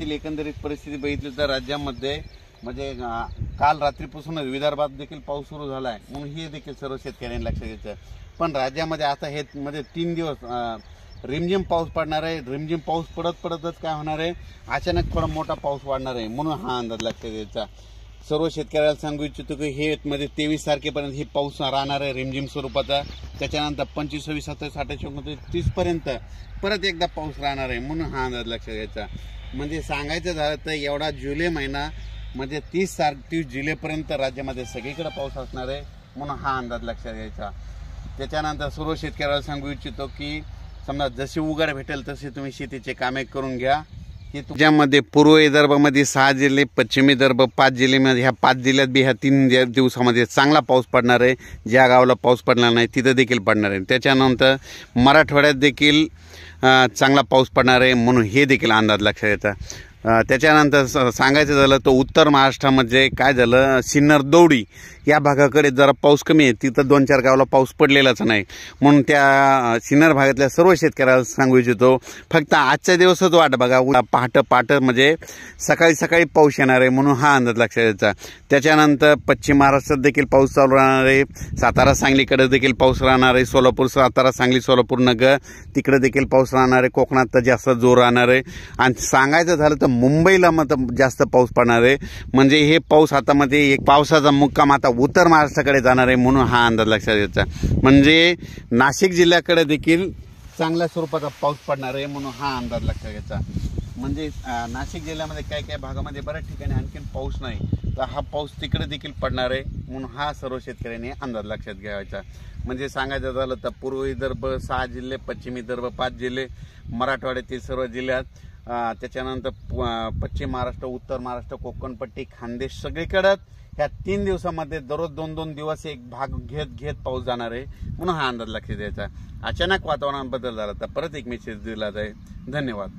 राज्यातील एकंदरीत परिस्थिती बघितली तर राज्यामध्ये म्हणजे काल रात्रीपासूनच विदर्भात देखील पाऊस सुरू झाला आहे, म्हणून हे देखील सर्व शेतकऱ्यांनी लक्षात घ्यायचं। पण राज्यामध्ये आता हे म्हणजे 3 दिवस रिमझिम पाऊस पडणार आहे। रिमझिम पाऊस पडतच काय होणार आहे, अचानक थोडा मोठा पाऊस वाढणार आहे, म्हणून हा अंदाज लक्षात घ्यायचा। सर्व शेतकऱ्याला सांगू इच्छितो की हे मध्ये 23 तारखेपर्यंत ही पाऊस राहणार आहे रिमझिम स्वरूपाचा। त्याच्यानंतर 25, 26, 27, 28, 29, 30 पर्यंत परत एकदा पाऊस राहणार आहे, म्हणून हा अंदाज लक्षात घ्यायचा। म्हणजे सांगायचं झालं तर एवढा जुलै महिना म्हणजे 30 जुलैपर्यंत राज्यामध्ये सगळीकडे पाऊस असणार आहे, म्हणून हा अंदाज लक्षात घ्यायचा। त्याच्यानंतर सर्व शेतकऱ्याला सांगू इच्छितो की समजा जशी उघड भेटेल तसे तुम्ही शेतीचे कामे करून घ्या। ज्यामध्ये पूर्व विदर्भामध्ये 6 जिल्हे, पश्चिम विदर्भ 5 जिल्ह्यामध्ये, ह्या 5 जिल्ह्यात बी ह्या 3 दिवसामध्ये चांगला पाऊस पडणार आहे। ज्या गावाला पाऊस पडणार नाही तिथं देखील पडणार आहे। त्याच्यानंतर मराठवाड्यात देखील चांगला पाऊस पडणार आहे, म्हणून हे देखील अंदाज लक्षात घ्यायचा। त्याच्यानंतर सांगायचं झालं तर उत्तर महाराष्ट्रामध्ये काय झालं, सिन्नर दौडी या भागाकडे जरा पाऊस कमी आहे, तिथं 2-4 गावाला पाऊस पडलेलाच नाही, म्हणून त्या सिन्नर भागातल्या सर्व शेतकऱ्याला सांगू इच्छितो फक्त आजच्या दिवसच वाट बघा, पहाटे म्हणजे सकाळी पाऊस येणार आहे, म्हणून हा अंदाज लक्षात घ्यायचा। त्याच्यानंतर पश्चिम महाराष्ट्रात देखील पाऊस चालू राहणार आहे, सातारा सांगलीकडे देखील पाऊस राहणार आहे, सोलापूर सातारा सांगली सोलापूर नगर तिकडे देखील पाऊस राहणार आहे, कोकणात तर जास्त जोर राहणार आहे। आणि सांगायचं झालं तर मुंबईला मग जास्त पाऊस पडणार आहे, म्हणजे हे पाऊस आता मध्ये एक पावसाचा मुक्काम आता उत्तर महाराष्ट्राकडे जाणार आहे, म्हणून हा अंदाज लक्षात घ्यायचा। म्हणजे नाशिक जिल्ह्याकडे देखील चांगल्या स्वरूपाचा पाऊस पडणार आहे, म्हणून हा अंदाज लक्षात घ्यायचा। म्हणजे नाशिक जिल्ह्यामध्ये काही भागामध्ये बऱ्याच ठिकाणी आणखीन पाऊस नाही, तर हा पाऊस तिकडे देखील पडणार आहे, म्हणून हा सर्व शेतकऱ्यांनी अंदाज लक्षात घ्यायचा। म्हणजे सांगायचं झालं तर पूर्व विदर्भ 6 जिल्हे, पश्चिम विदर्भ 5 जिल्हे, मराठवाड्यातील सर्व जिल्ह्यात, त्याच्यानंतर पश्चिम महाराष्ट्र, उत्तर महाराष्ट्र, कोकणपट्टी, खानदेश सगळीकडे ह्या 3 दिवसामध्ये दररोज 2-2 दिवस एक भाग घेत पाऊस जाणार आहे, म्हणून हा अंदाज लक्षात द्यायचा। अचानक वातावरणात बदल झाला तर परत एक मेसेज दिला जाईल। धन्यवाद।